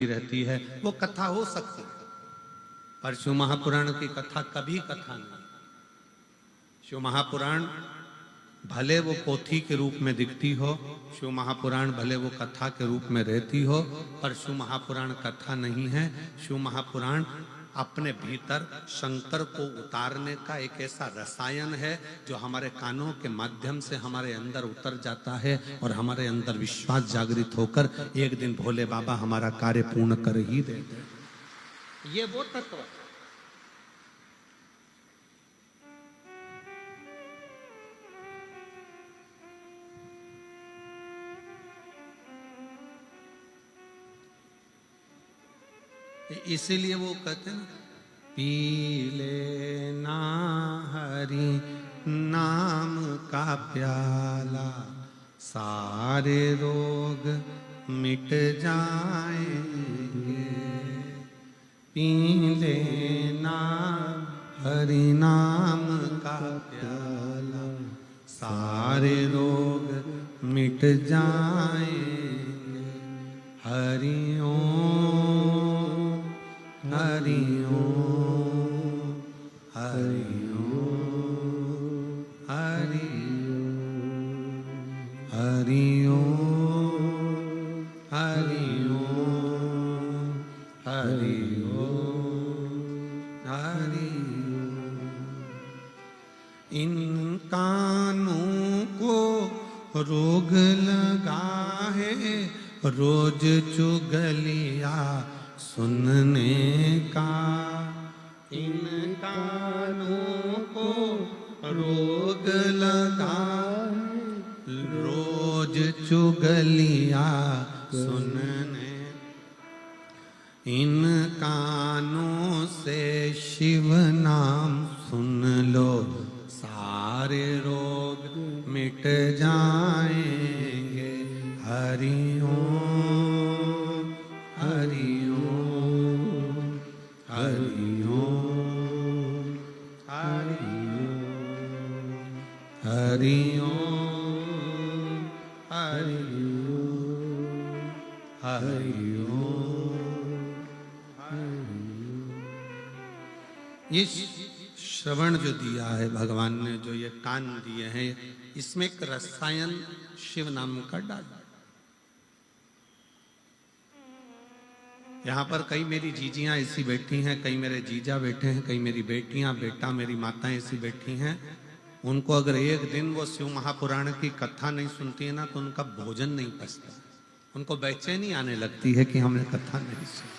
रहती है वो कथा हो सकती है, पर शिव महापुराण की कथा कभी कथा नहीं। शिव महापुराण भले वो पोथी के रूप में दिखती हो, शिव महापुराण भले वो कथा के रूप में रहती हो, पर शिव महापुराण कथा नहीं है। शिव महापुराण अपने भीतर शंकर को उतारने का एक ऐसा रसायन है जो हमारे कानों के माध्यम से हमारे अंदर उतर जाता है और हमारे अंदर विश्वास जागृत होकर एक दिन भोले बाबा हमारा कार्य पूर्ण कर ही देते हैं। ये वो तत्व है। इसीलिए वो कहते हैं पी लेना हरि नाम का प्याला, सारे रोग मिट जाएंगे। पी लेना हरि नाम का प्याला, सारे रोग मिट जाएंगे। हरि ओम हरि ओम हरि ओम हरि ओम हरि ओम हरि ओम हरि ओम हरि ओम। इन कानों को रोग लगा है रोज चुगलिया सुनने का। इन कानों को रोग लगा रोज चुगलिया सुनने। इन कानों से शिव नाम सुन लो, सारे रोग मिट जाएंगे। हरि ओम हरि ओम हरि ओम हरि ओम हरि ओम हरि ओम हरि ओम। ये श्रवण जो दिया है भगवान ने, जो ये कान दिए हैं, इसमें एक रसायन शिव नाम का डाला। यहाँ पर कई मेरी जीजियां ऐसी बैठी हैं, कई मेरे जीजा बैठे हैं, कई मेरी बेटियां बेटा मेरी माताएं ऐसी बैठी हैं। उनको अगर एक दिन वो शिव महापुराण की कथा नहीं सुनती है ना, तो उनका भोजन नहीं पचता। उनको बेचैनी आने लगती है कि हमने कथा नहीं सुनी।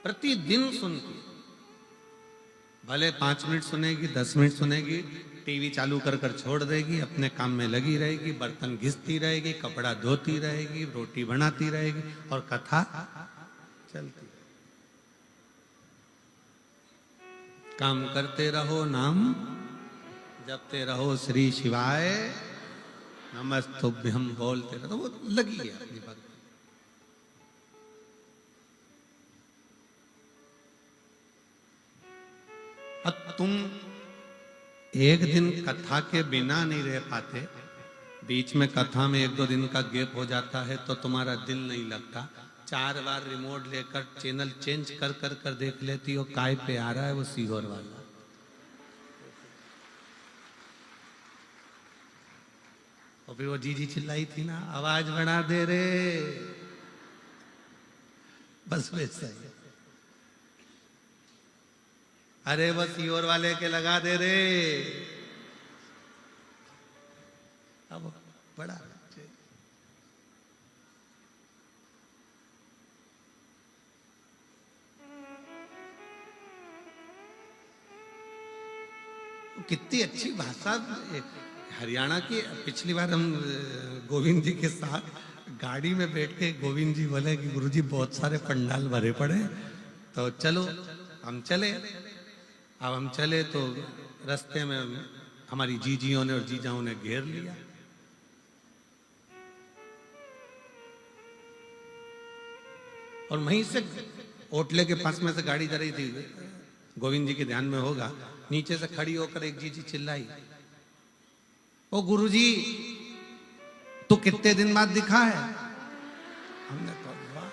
प्रतिदिन सुनती, भले 5 मिनट सुनेगी 10 मिनट सुनेगी, टीवी चालू कर कर छोड़ देगी, अपने काम में लगी रहेगी, बर्तन घिसती रहेगी, कपड़ा धोती रहेगी, रोटी बनाती रहेगी और कथा चलती। काम करते रहो, नाम जपते रहो, श्री शिवाय नमस्तुभ्यम बोलते रहो। तो वो लगी है अपनी बात। अब तुम एक दिन कथा के बिना नहीं रह पाते, बीच में कथा में 1-2 दिन का गैप हो जाता है तो तुम्हारा दिल नहीं लगता। 4 बार रिमोट लेकर चैनल चेंज कर कर कर देख लेती हो, काय पे आ रहा है वो सीहोर वाला। और फिर वो जीजी चिल्लाई थी ना, आवाज बढ़ा दे रे, बस वैसा ही। अरे वो सीहोर वाले के लगा दे रे, अब बड़ा कितनी अच्छी भाषा हरियाणा की। पिछली बार हम गोविंद जी के साथ गाड़ी में बैठ के गोविंद जी बोले कि गुरुजी बहुत सारे पंडाल भरे पड़े, तो चलो हम चले। अब हम चले तो रास्ते में हमारी जीजियों ने और जीजाओं ने घेर लिया। और वहीं से ओटले के पास में से गाड़ी जा रही थी, गोविंद जी के ध्यान में होगा, नीचे से खड़ी होकर एक जीजी चिल्लाई, ओ गुरुजी तो कितने दिन बाद दिखा है? हमने कहा वाह।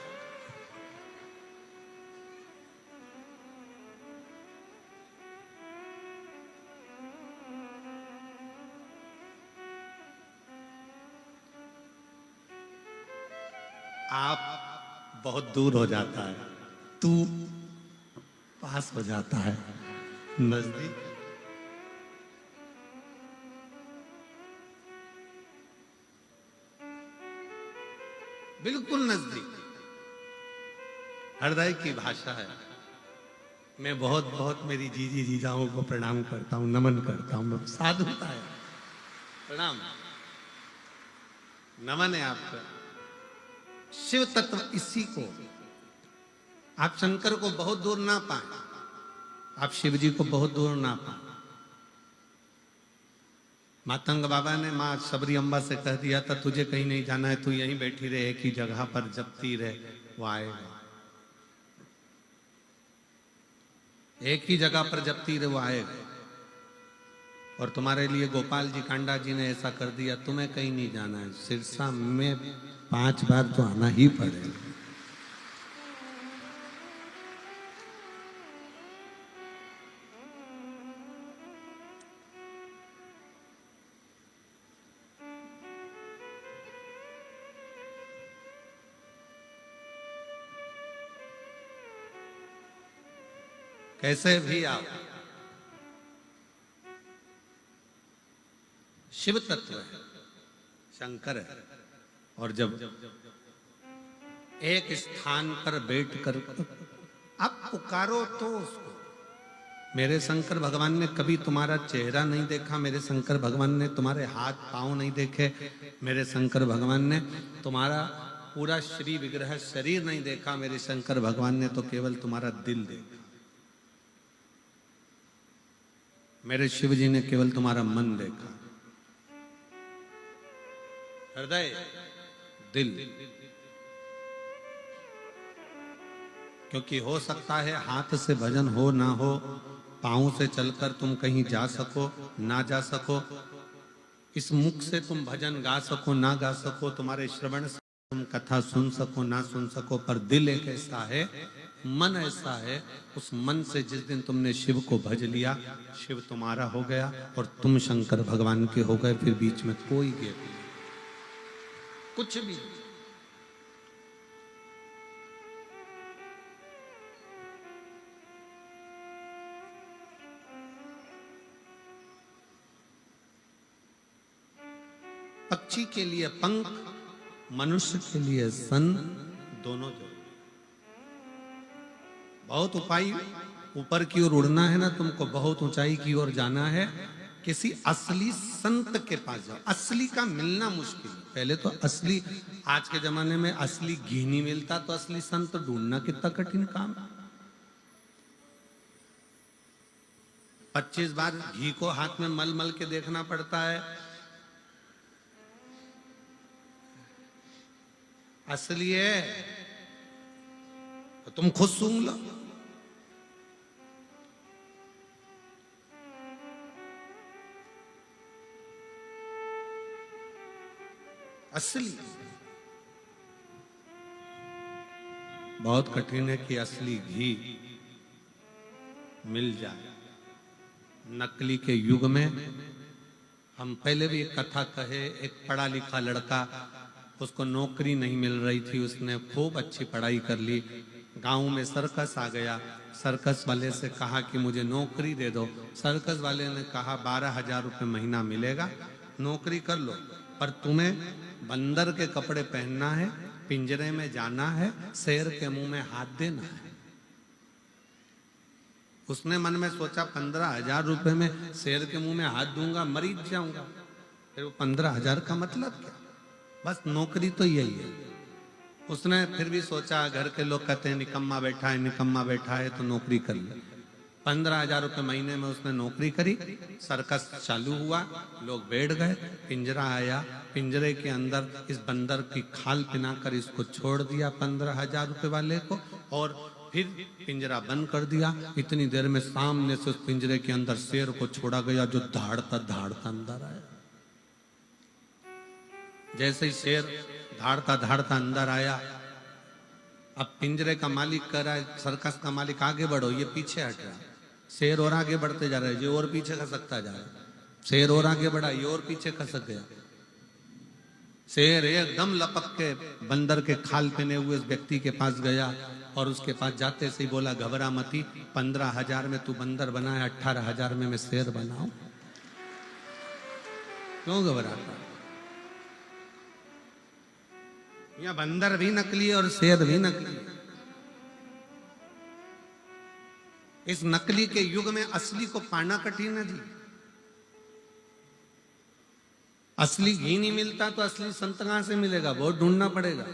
आप बहुत दूर हो जाता है, तू पास हो जाता है, नजदीक। बिल्कुल नजदीक। हृदय की भाषा है। मैं बहुत बहुत मेरी जीजी जीजाओं को प्रणाम करता हूं, नमन करता हूं। मैं साधुता है, प्रणाम, नमन है आपका। शिव तत्व इसी को, आप शंकर को बहुत दूर ना पाए, आप शिव जी को बहुत दूर ना पाए। मातंग बाबा ने माँ सबरी अम्बा से कह दिया था, तुझे कहीं नहीं जाना है, तू यहीं बैठी रहे, एक ही जगह पर जपती रहे, वो आएगा। एक ही जगह पर जपती रहे, वो आएगा। और तुम्हारे लिए गोपाल जी कांडा जी ने ऐसा कर दिया, तुम्हें कहीं नहीं जाना है, सिरसा में 5 बार तो आना ही पड़ेगा। कैसे भी आओ, शिव तत्व है, शंकर है। और जब एक स्थान पर बैठकर आप पुकारो तो उसको। मेरे शंकर भगवान ने कभी तुम्हारा चेहरा नहीं देखा, मेरे शंकर भगवान ने तुम्हारे हाथ पांव नहीं देखे, मेरे शंकर भगवान ने तुम्हारा पूरा श्री विग्रह शरीर नहीं देखा, मेरे शंकर भगवान ने तो केवल तुम्हारा दिल देखा। मेरे शिव जी ने केवल तुम्हारा मन देखा, हृदय, दिल। क्योंकि हो सकता है हाथ से भजन हो ना हो, पांव से चलकर तुम कहीं जा सको ना जा सको, इस मुख से तुम भजन गा सको ना गा सको, तुम्हारे श्रवण से तुम कथा सुन सको ना सुन सको, पर दिल एक ऐसा है, मन ऐसा है, उस मन से जिस दिन तुमने शिव को भज लिया, शिव तुम्हारा हो गया और तुम शंकर भगवान के हो गए। फिर बीच में कोई गैप नहीं, कुछ भी। पक्षी के लिए पंख, मनुष्य के लिए सन, दोनों जरूरी। बहुत उपाय, ऊपर की ओर उड़ना है ना तुमको, बहुत ऊंचाई की ओर जाना है, किसी असली संत के पास जाओ। असली का मिलना मुश्किल है। पहले तो असली, आज के जमाने में असली घी नहीं मिलता, तो असली संत ढूंढना कितना कठिन काम। 25 बार घी को हाथ में मल मल के देखना पड़ता है। असली है तो तुम खुद सूंघ लो। असली बहुत कठिन है कि असली घी मिल जाए। नकली के युग में हम पहले भी एक कथा कहे, एक पढ़ा लिखा लड़का, उसको नौकरी नहीं मिल रही थी, उसने खूब अच्छी पढ़ाई कर ली, गांव में सर्कस आ गया, सर्कस वाले से कहा कि मुझे नौकरी दे दो। सर्कस वाले ने कहा 12,000 रुपये महीना मिलेगा, नौकरी कर लो, पर तुम्हें बंदर के कपड़े पहनना है, पिंजरे में जाना है, शेर के मुंह में हाथ देना है। उसने मन में सोचा 15,000 रुपये में शेर के मुंह में हाथ दूंगा, मरीज जाऊंगा। फिर वो 15,000 का मतलब क्या, बस नौकरी तो यही है। उसने फिर भी सोचा, घर के लोग कहते हैं निकम्मा बैठा है, निकम्मा बैठा है, तो नौकरी कर ले। 15,000 रुपये महीने में उसने नौकरी करी। सर्कस चालू हुआ, लोग बैठ गए, पिंजरा आया, पिंजरे के अंदर इस बंदर की खाल पिनाकर इसको छोड़ दिया 15,000 रुपये वाले को, और फिर पिंजरा बंद कर दिया। इतनी देर में सामने से उस पिंजरे के अंदर शेर को छोड़ा गया, जो दहाड़ता दहाड़ता अंदर आया। जैसे ही शेर धाड़ता धाड़ता अंदर आया, अब पिंजरे का मालिक कह रहा है, सर्कस का मालिक आगे बढ़ो, ये पीछे हट रहा है। शेर और आगे बढ़ते जा रहा है, ये और पीछे खसकता जा रहा है। शेर और आगे बढ़ा, ये और पीछे खसक गया। शेर एकदम लपक के बंदर के खाल पहने हुए उस व्यक्ति के पास गया और उसके पास जाते से ही बोला, घबरा मती, 15,000 में तू बंदर बना है, 18,000 में मैं शेर बनाऊं। क्यों घबराता? या बंदर भी नकली है और शेर भी नकली है। इस नकली के युग में असली को पाना कठिन है जी। असली घी नहीं मिलता तो असली संत कहां से मिलेगा? बहुत ढूंढना पड़ेगा।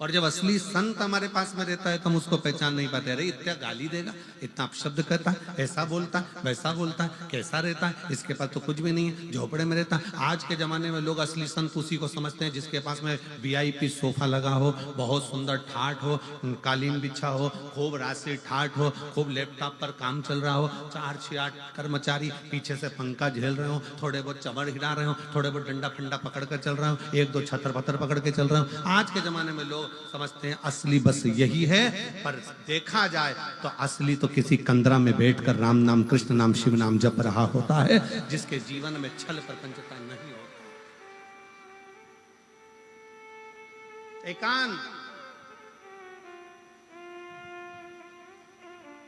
और जब असली संत हमारे पास में रहता है तो हम उसको पहचान नहीं पाते। अरे इतना गाली देगा, इतना अपशब्द करता है, ऐसा बोलता है, वैसा बोलता है, कैसा रहता है, इसके पास तो कुछ भी नहीं है, झोपड़े में रहता है। आज के जमाने में लोग असली संत उसी को समझते हैं जिसके पास में VIP सोफा लगा हो, बहुत सुंदर ठाठ हो, कालीन बिछा हो, खूब राशि ठाठ हो, खूब लैपटॉप पर काम चल रहा हो, 4-6-8 कर्मचारी पीछे से पंखा झेल रहे हो, थोड़े बहुत चबड़ हिला रहे हो, थोड़े बहुत डंडा फंडा पकड़ कर चल रहे हो, 1-2 छतर पत्थर पकड़ के चल रहे हो। आज के जमाने में लोग समझते हैं असली बस यही है। पर देखा जाए तो असली तो किसी कंदरा में बैठकर राम नाम, कृष्ण नाम, शिव नाम जप रहा होता है, जिसके जीवन में छल प्रपंचता नहीं होता। एकांत।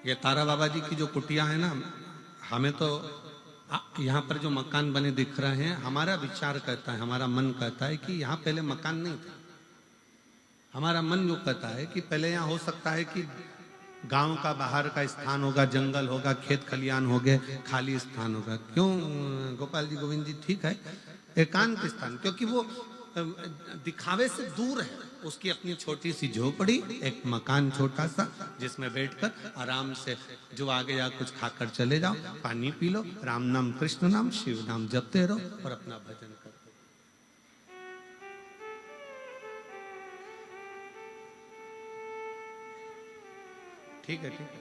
ये तारा बाबा जी की जो कुटिया है ना, हमें तो यहाँ पर जो मकान बने दिख रहे हैं, हमारा विचार कहता है, हमारा मन कहता है कि यहाँ पहले मकान नहीं था। हमारा मन जो कहता है कि पहले यहाँ हो सकता है कि गांव का बाहर का स्थान होगा, जंगल होगा, खेत खलियान होंगे, खाली स्थान होगा। क्यों गोपाल जी, गोविंद जी? ठीक है, एकांत स्थान, क्योंकि वो दिखावे से दूर है। उसकी अपनी छोटी सी झोपड़ी, एक मकान छोटा सा, जिसमें बैठकर आराम से जो आ गया कुछ खाकर चले जाओ, पानी पी लो, राम नाम, कृष्ण नाम, शिव नाम जपते रहो और अपना भजन करो। ठीक है, ठीक है।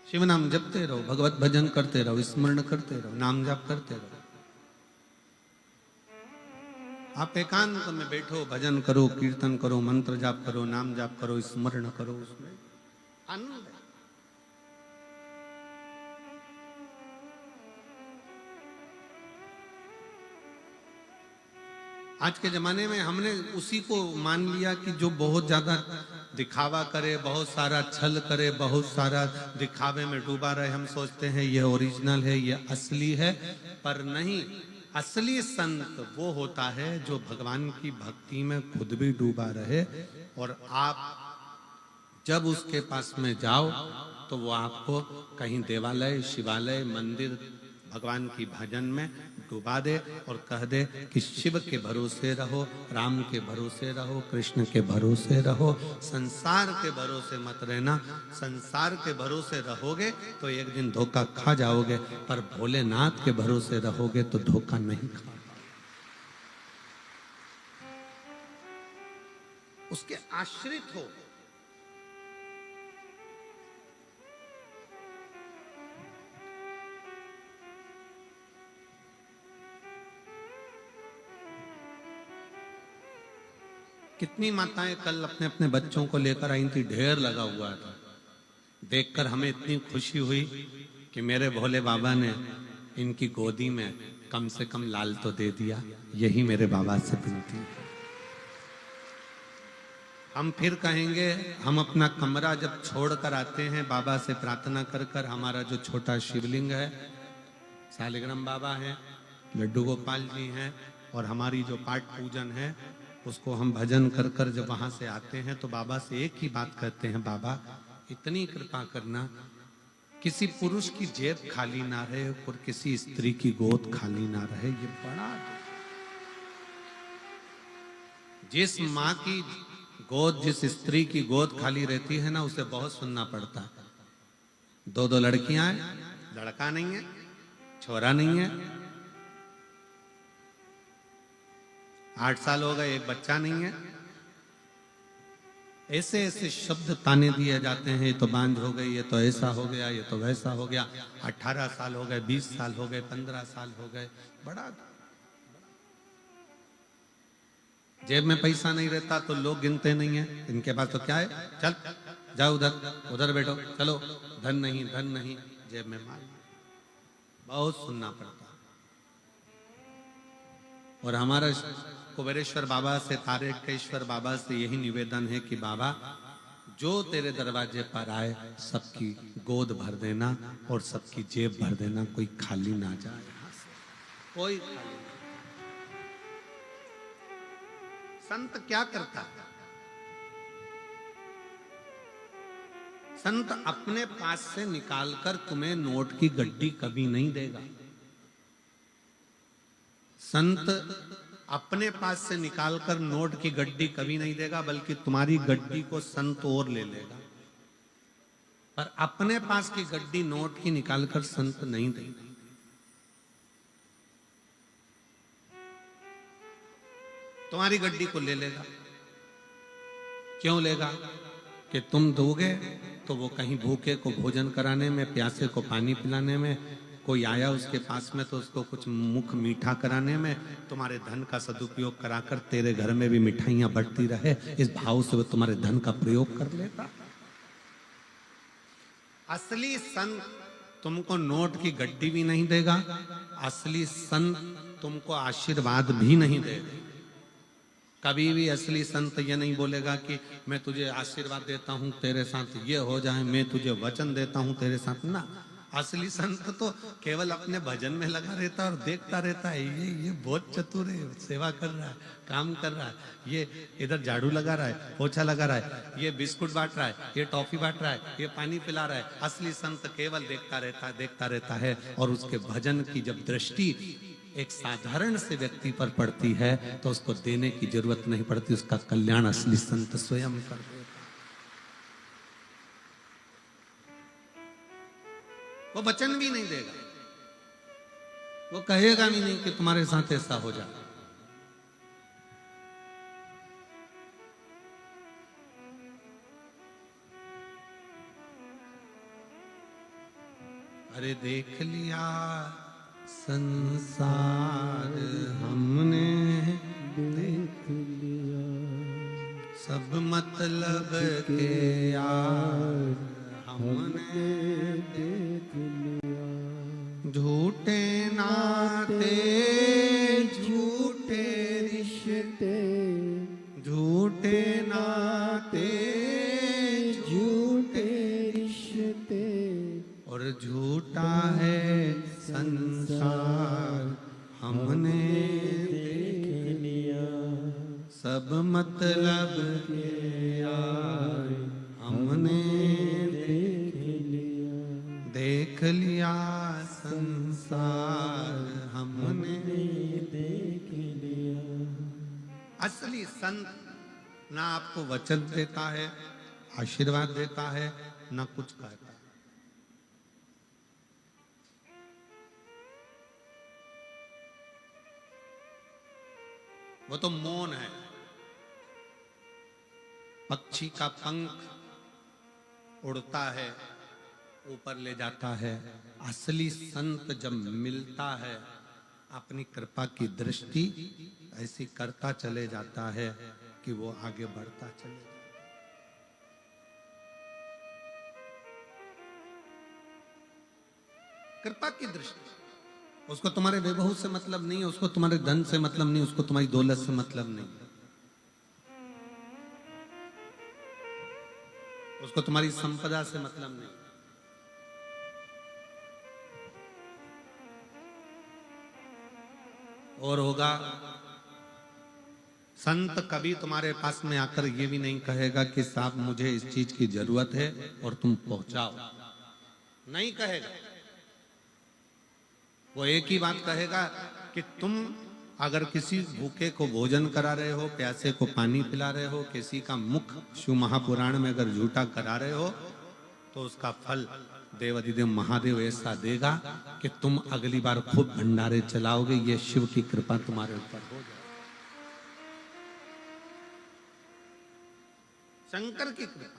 शिव नाम जपते रहो, भगवत भजन करते रहो, स्मरण करते रहो, नाम जाप करते रहो। आप एकांत में बैठो, भजन करो, कीर्तन करो, मंत्र जाप करो, नाम जाप करो, स्मरण करो, उसमें आनंद है। आज के जमाने में हमने उसी को मान लिया कि जो बहुत ज्यादा दिखावा करे, बहुत सारा छल करे, बहुत सारा दिखावे में डूबा रहे, हम सोचते हैं ये ओरिजिनल है, ये असली है। पर नहीं, असली संत वो होता है जो भगवान की भक्ति में खुद भी डूबा रहे, और आप जब उसके पास में जाओ तो वो आपको कहीं देवालय, शिवालय, मंदिर, भगवान की भजन में डुबा दे और कह दे कि शिव के भरोसे रहो, राम के भरोसे रहो, कृष्ण के भरोसे रहो, संसार के भरोसे मत रहना। संसार के भरोसे रहोगे तो एक दिन धोखा खा जाओगे, पर भोलेनाथ के भरोसे रहोगे तो धोखा नहीं खा। उसके आश्रित हो। कितनी माताएं कल अपने अपने बच्चों को लेकर आई थी, ढेर लगा हुआ था। देखकर हमें इतनी खुशी हुई कि मेरे भोले बाबा ने इनकी गोदी में कम से कम लाल तो दे दिया। यही मेरे बाबा से विनती है। हम फिर कहेंगे, हम अपना कमरा जब छोड़ कर आते हैं बाबा से प्रार्थना कर कर, हमारा जो छोटा शिवलिंग है, शालिग्राम बाबा है, लड्डू गोपाल जी हैं, और हमारी जो पाठ पूजन है उसको हम भजन कर कर जब वहां से आते हैं तो बाबा से एक ही बात कहते हैं, बाबा इतनी कृपा करना, किसी पुरुष की जेब खाली ना रहे और किसी स्त्री की गोद खाली ना रहे। ये बड़ा, जिस माँ की गोद, जिस स्त्री की गोद खाली रहती है ना, उसे बहुत सुनना पड़ता है। 2-2 लड़कियां हैं, लड़का नहीं है, छोरा नहीं है, 8 साल हो गए, एक बच्चा नहीं है। ऐसे ऐसे शब्द ताने दिए जाते हैं, ये तो बांझ हो गई, ये तो ऐसा हो गया, ये तो वैसा हो गया। 18 साल हो गए, 20 साल हो गए, 15 साल हो गए। बड़ा जेब में पैसा नहीं रहता तो लोग गिनते नहीं है, इनके पास तो क्या है, चल जाओ उधर उधर बैठो, चलो धन नहीं धन नहीं, जेब में माल। बहुत सुनना पड़ता। और हमारा कुबेरेश्वर बाबा से, तारकेश्वर बाबा से यही निवेदन है कि बाबा जो तेरे दरवाजे पर आए सबकी गोद भर देना और सबकी जेब भर देना, कोई खाली ना जाए यहां से, कोई खाली ना। संत क्या करता है? संत अपने पास से निकालकर तुम्हें नोट की गड्डी कभी नहीं देगा। संत अपने पास से निकालकर नोट की गड्डी कभी नहीं देगा, बल्कि तुम्हारी गड्डी को संत और ले लेगा। पर अपने पास की गड्डी नोट की निकालकर संत नहीं देगा। तुम्हारी गड्डी को ले लेगा। क्यों लेगा? कि तुम दोगे तो वो कहीं भूखे को भोजन कराने में, प्यासे को पानी पिलाने में, कोई आया उसके पास में तो उसको कुछ मुख मीठा कराने में, तुम्हारे धन का सदुपयोग कराकर तेरे घर में भी मिठाइयां बढ़ती रहे, इस भाव से वो तुम्हारे धन का प्रयोग कर लेता। असली संत तुमको नोट की गड्डी भी नहीं देगा, असली संत तुमको आशीर्वाद भी नहीं देगा। कभी भी असली संत ये नहीं बोलेगा कि मैं तुझे आशीर्वाद देता हूं तेरे साथ ये हो जाए, मैं तुझे वचन देता हूं तेरे साथ ना। असली संत तो केवल अपने भजन में लगा रहता है और देखता रहता है, ये बहुत चतुर है, सेवा कर रहा है, काम कर रहा है, ये इधर झाड़ू लगा रहा है, पोछा लगा रहा है, ये बिस्कुट बांट रहा है, ये टॉफी बांट रहा है, ये पानी पिला रहा है। असली संत केवल देखता रहता है। और उसके भजन की जब दृष्टि एक साधारण से व्यक्ति पर पड़ती है तो उसको देने की जरूरत नहीं पड़ती, उसका कल्याण असली संत स्वयं कर देता। वो वचन भी नहीं देगा, वो कहेगा भी नहीं कि तुम्हारे साथ ऐसा हो जाए। अरे देख लिया संसार हमने, देख लिया सब मतलब के यार हमने, देख लिया झूठे नाते झूठे रिश्ते, झूठे नाते झूठे रिश्ते, और झूठा है संसार हमने देख लिया, सब मतलब के यार हमने देख लिया, देख लिया संसार हमने देख लिया। असली संत ना आपको वचन देता है, आशीर्वाद देता है, ना कुछ कहता है। वो तो मौन है, पक्षी का पंख उड़ता है, ऊपर ले जाता है। असली संत जब मिलता है, अपनी कृपा की दृष्टि ऐसी करता चले जाता है कि वो आगे बढ़ता चले जाता है। कृपा की दृष्टि, उसको तुम्हारे वैभव से मतलब नहीं है, उसको तुम्हारे धन से मतलब नहीं, उसको तुम्हारी दौलत से मतलब नहीं, उसको तुम्हारी संपदा से मतलब नहीं। और होगा, संत कभी तुम्हारे पास में आकर ये भी नहीं कहेगा कि साहब मुझे इस चीज की जरूरत है और तुम पहुंचाओ, नहीं कहेगा। वो एक ही बात कहेगा कि तुम अगर किसी भूखे को भोजन करा रहे हो, प्यासे को पानी पिला रहे हो, किसी का मुख शिव महापुराण में अगर झूठा करा रहे हो, तो उसका फल देवाधिदेव महादेव ऐसा देगा कि तुम अगली बार खूब भंडारे चलाओगे। ये शिव की कृपा तुम्हारे ऊपर हो जाए, शंकर की कृपा।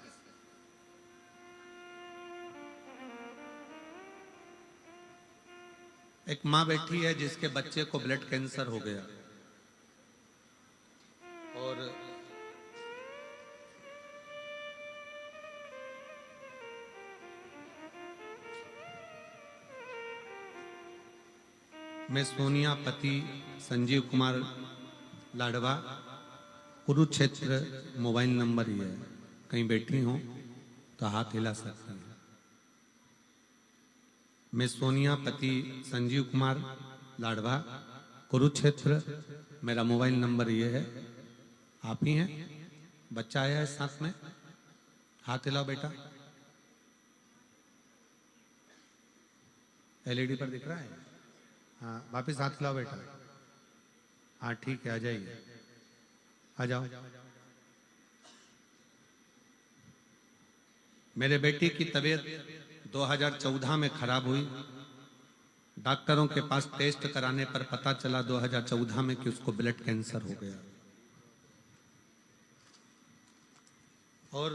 एक माँ बैठी है जिसके बच्चे को ब्लड कैंसर हो गया मैं सोनिया पति संजीव कुमार लाडवा, कुरुक्षेत्र, मोबाइल नंबर ये है। कहीं बैठी हो तो हाथ हिला सकते हैं। मैं सोनिया पति संजीव कुमार लाडवा, कुरुक्षेत्र, मेरा मोबाइल नंबर ये है। आप ही हैं? बच्चा आया है साथ में, हाथ हिलाओ बेटा। एलईडी पर दिख रहा है? हाँ, वापिस हाथ हिलाओ बेटा। हाँ ठीक है, आ जाइए, आ जाओ। मेरे बेटे की तबीयत 2014 में खराब हुई। डॉक्टरों के पास टेस्ट कराने पर पता चला 2014 में कि उसको ब्लड कैंसर हो गया। और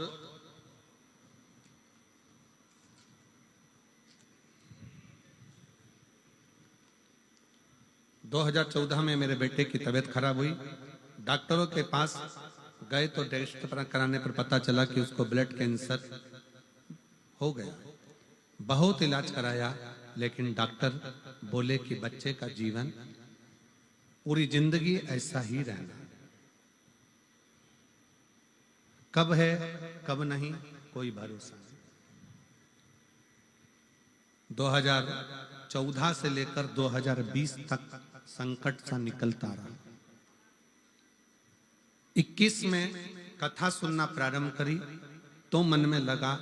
दो 2014 में मेरे बेटे की तबीयत खराब हुई। डॉक्टरों के पास गए तो टेस्ट कराने पर पता चला कि उसको ब्लड कैंसर हो गया। बहुत इलाज कराया, लेकिन डॉक्टर बोले कि बच्चे का जीवन पूरी जिंदगी ऐसा ही रहना। कब है कब नहीं कोई भरोसा नहीं। 2014 से लेकर 2020 तक संकट सा निकलता रहा। 21 में कथा सुनना प्रारंभ करी तो मन में लगा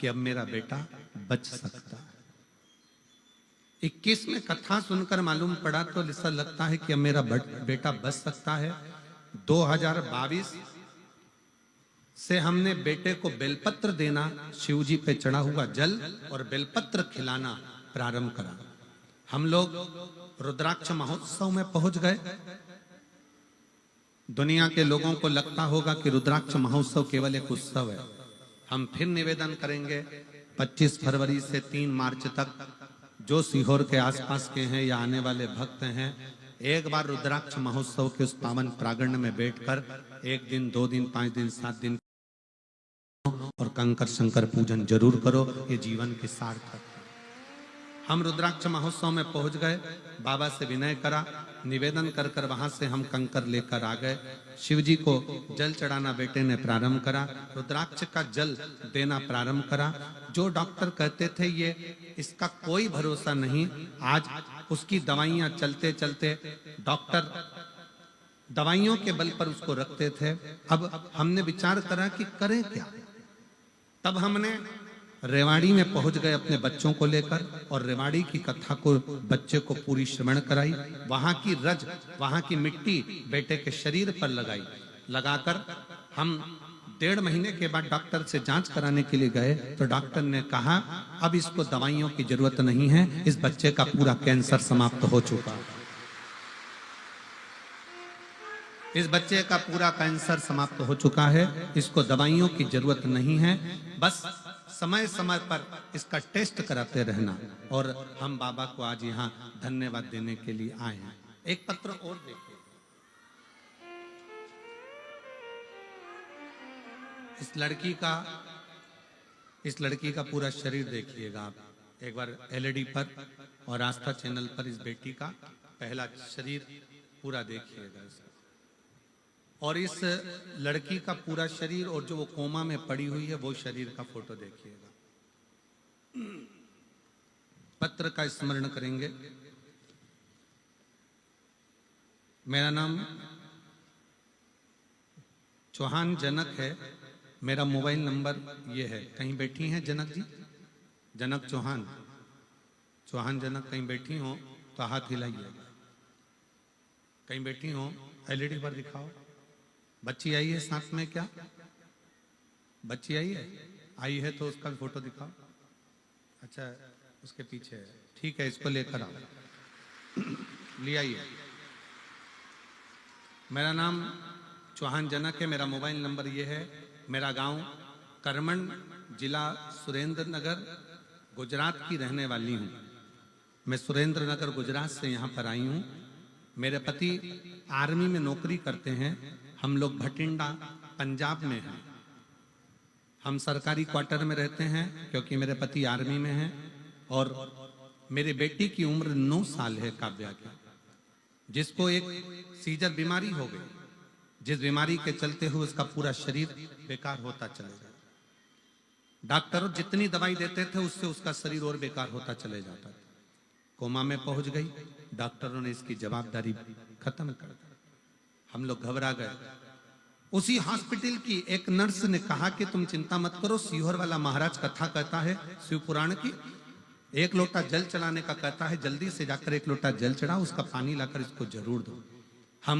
कि अब मेरा बेटा बच सकता है। 21 में कथा सुनकर मालूम पड़ा तो ऐसा लगता है कि अब मेरा बेटा बच सकता है। 2022 से हमने बेटे को बेलपत्र देना, शिव जी पे चढ़ा हुआ जल और बेलपत्र खिलाना प्रारंभ करा। हम लोग रुद्राक्ष महोत्सव में पहुंच गए। दुनिया के लोगों को लगता होगा कि रुद्राक्ष महोत्सव केवल एक उत्सव है। हम फिर निवेदन करेंगे 25 फरवरी से 3 मार्च तक जो सीहोर के आसपास के हैं या आने वाले भक्त हैं, एक बार रुद्राक्ष महोत्सव के उस पावन प्रांगण में बैठकर 1 दिन 2 दिन 5 दिन 7 दिन और कंकर शंकर पूजन जरूर करो। ये जीवन की सार्थक है। हम रुद्राक्ष महोत्सव में पहुंच गए, बाबा से विनय करा, निवेदन कर कर वहां से हम कंकर लेकर आ गए। शिव जी को जल चढ़ाना बेटे ने प्रारंभ करा, रुद्राक्ष का जल देना प्रारंभ करा। जो डॉक्टर कहते थे ये इसका कोई भरोसा नहीं, आज उसकी दवाइयां चलते चलते डॉक्टर दवाइयों के बल पर उसको रखते थे। अब हमने विचार करा कि करें क्या। तब हमने रेवाड़ी में पहुंच गए अपने बच्चों को लेकर और रेवाड़ी की कथा को बच्चे को पूरी श्रवण कराई। वहां की रज, वहां की मिट्टी बेटे के शरीर पर लगाई। लगाकर हम 1.5 महीने के बाद डॉक्टर से जांच कराने के लिए गए तो डॉक्टर ने कहा अब इसको दवाइयों की जरूरत नहीं है, इस बच्चे का पूरा कैंसर समाप्त हो चुका है। इस बच्चे का पूरा कैंसर समाप्त हो चुका है, इसको दवाइयों की जरूरत नहीं है, बस समय समय पर इसका टेस्ट कराते रहना। और हम बाबा को आज यहाँ धन्यवाद देने के लिए आए हैं। एक पत्र और देखिए, इस लड़की का पूरा शरीर देखिएगा आप एक बार एलईडी पर और आस्था चैनल पर। इस बेटी का पहला शरीर पूरा देखिएगा इसका। और इस लड़की का पूरा शरीर और जो वो कोमा में पड़ी हुई है वो शरीर का फोटो देखिएगा। पत्र का स्मरण करेंगे। मेरा नाम चौहान जनक है, मेरा मोबाइल नंबर ये है। कहीं बैठी हैं जनक जी? जनक चौहान, चौहान जनक कहीं बैठी हो तो हाथ हिलाइए। कहीं बैठी हो एलईडी पर दिखाओ। बच्ची आई है साथ में क्या? बच्ची आई है? आई है तो उसका भी फोटो दिखाओ। अच्छा, उसके पीछे है, ठीक है, इसको लेकर आओ, ले आइए। मेरा नाम चौहान जनक है, मेरा मोबाइल नंबर ये है। मेरा गांव करमन, जिला सुरेंद्र नगर, गुजरात की रहने वाली हूँ। मैं सुरेंद्र नगर गुजरात से यहाँ पर आई हूँ। मेरे पति आर्मी में नौकरी करते हैं। हम लोग भटिंडा पंजाब में हैं। हम सरकारी क्वार्टर में रहते हैं क्योंकि मेरे पति आर्मी में हैं और मेरे बेटी की उम्र 9 साल है काव्या की, जिसको एक सीजर बीमारी हो गई, जिस बीमारी के चलते हुए उसका पूरा शरीर बेकार होता चलेगा। डॉक्टर जितनी दवाई देते थे उससे उसका शरीर और बेकार होता चले जाता था। कोमा में पहुंच गई, डॉक्टरों ने इसकी जवाबदारी खत्म कर दी। हम लोग घबरा गए। उसी हॉस्पिटल की एक नर्स ने कहा कि तुम चिंता मत करो, सीहोर वाला महाराज कथा कहता है शिव पुराण की, 1 लोटा जल चढ़ाने का कहता है, जल्दी से जाकर 1 लोटा जल चढ़ाओ, उसका पानी लाकर इसको जरूर दो। हम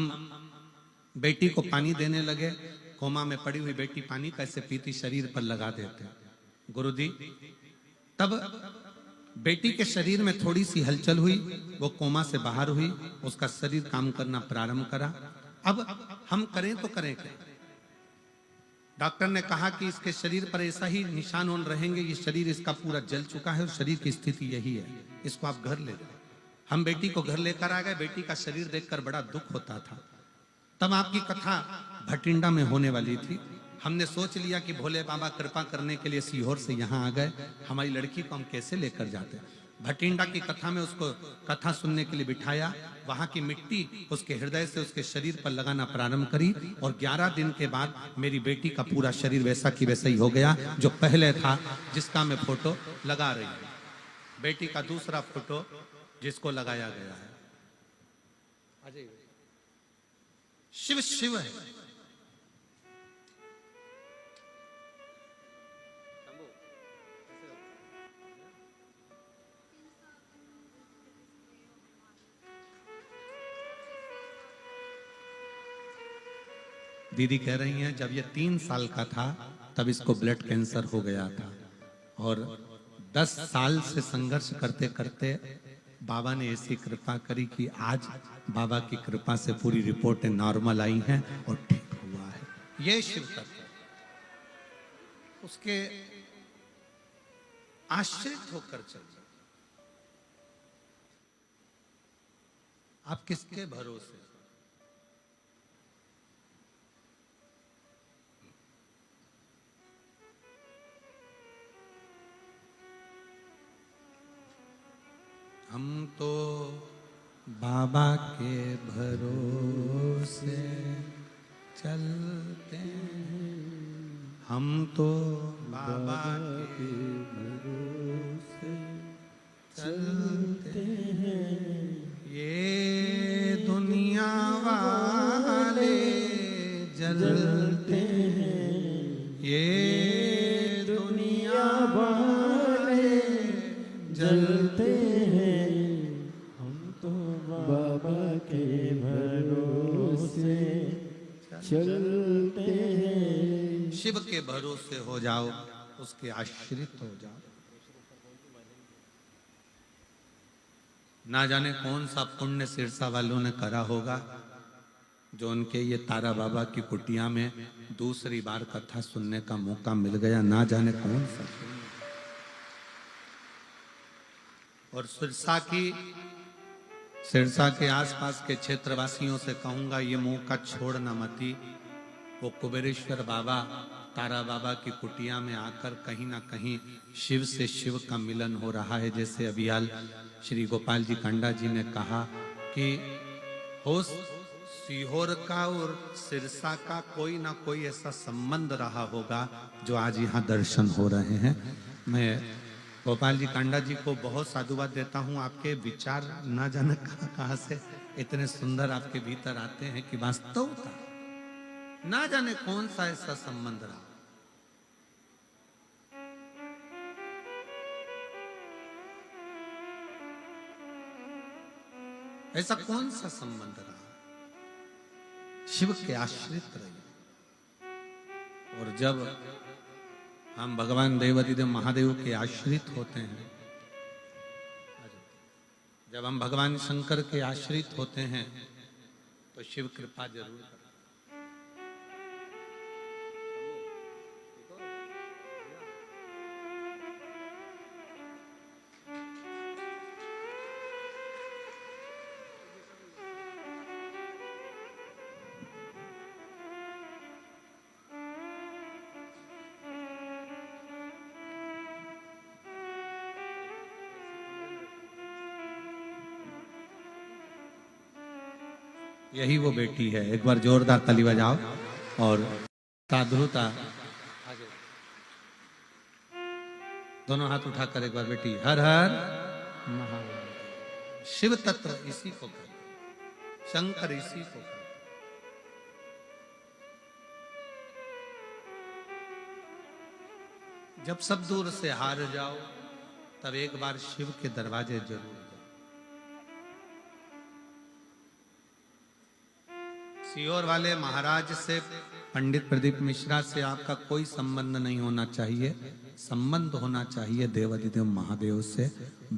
बेटी को पानी देने लगे। कोमा में पड़ी हुई बेटी पानी कैसे पीती, शरीर पर लगा देते। गुरुजी, तब बेटी के शरीर में थोड़ी सी हलचल हुई, वो कोमा से बाहर हुई, उसका शरीर काम करना प्रारंभ करा। अब हम करें तो करें क्या? डॉक्टर ने कहा कि इसके शरीर पर ऐसा ही निशान ऑन रहेंगे, ये शरीर इसका पूरा जल चुका है और शरीर की स्थिति यही है, इसको आप घर ले जाओ। हम बेटी को घर लेकर आ गए। बेटी का शरीर देखकर बड़ा दुख होता था। तब आपकी कथा भटिंडा में होने वाली थी। हमने सोच लिया कि भोले बाबा कृपा करने के लिए सीहोर से यहाँ आ गए, हमारी लड़की को हम कैसे लेकर जाते। भटिंडा की कथा में उसको कथा सुनने के लिए बिठाया। वहां की मिट्टी उसके हृदय से उसके शरीर पर लगाना प्रारंभ करी और 11 दिन के बाद मेरी बेटी का पूरा शरीर वैसा की वैसा ही हो गया जो पहले था, जिसका मैं फोटो लगा रही हूं। बेटी का दूसरा फोटो जिसको लगाया गया है। शिव शिव है। दीदी कह रही हैं जब ये 3 साल का था तब इसको ब्लड कैंसर हो गया था और 10 साल से संघर्ष करते करते बाबा ने ऐसी कृपा करी कि आज बाबा की कृपा से पूरी रिपोर्टें नॉर्मल आई हैं और ठीक हुआ है। ये शिव तत्व उसके आश्रित होकर चल। आप किसके भरोसे? हम तो बाबा के भरोसे चलते हैं, हम तो बाबा के भरोसे चलते हैं। ये दुनिया वाले जलते हैं, ये दुनिया वाले जलते हैं, बाबा के भरोसे चलते हैं। शिव के भरोसे हो जाओ, उसके आश्रित हो जाओ। ना जाने कौन सा पुण्य सिरसा वालों ने करा होगा जो उनके ये तारा बाबा की कुटिया में दूसरी बार कथा सुनने का मौका मिल गया। ना जाने कौन सा। और सिरसा के आसपास के क्षेत्रवासियों से कहूंगा ये मौका छोड़ना मती। वो कुबेरेश्वर बाबा तारा बाबा की कुटिया में आकर कहीं ना कहीं शिव से शिव का मिलन हो रहा है। जैसे अभियाल श्री गोपाल जी कांडा जी ने कहा कि हो सीहोर का और सिरसा का कोई ना कोई ऐसा संबंध रहा होगा जो आज यहाँ दर्शन हो रहे हैं। मैं गोपाल जी कांडा जी को बहुत साधुवाद देता हूँ। आपके विचार ना जाने कहाँ से इतने सुंदर आपके भीतर आते हैं कि वास्तवता ना जाने कौन सा ऐसा संबंध रहा। ऐसा कौन सा संबंध रहा? शिव के आश्रित रहिए। और जब हम भगवान देवाधिदेव महादेव के आश्रित होते हैं, जब हम भगवान शंकर के आश्रित होते हैं तो शिव कृपा जरूर करता है। यही वो बेटी है। एक बार जोरदार ताली बजाओ और साधुता। दोनों हाथ उठाकर एक बार बेटी हर हर महादेव। शिव तत्व इसी को कहते, शंकर इसी को कहते। जब सब दूर से हार जाओ तब एक बार शिव के दरवाजे जरूर जाओ। सीहोर वाले महाराज से, पंडित प्रदीप मिश्रा से आपका कोई संबंध नहीं होना चाहिए। संबंध होना चाहिए देवाधिदेव महादेव से।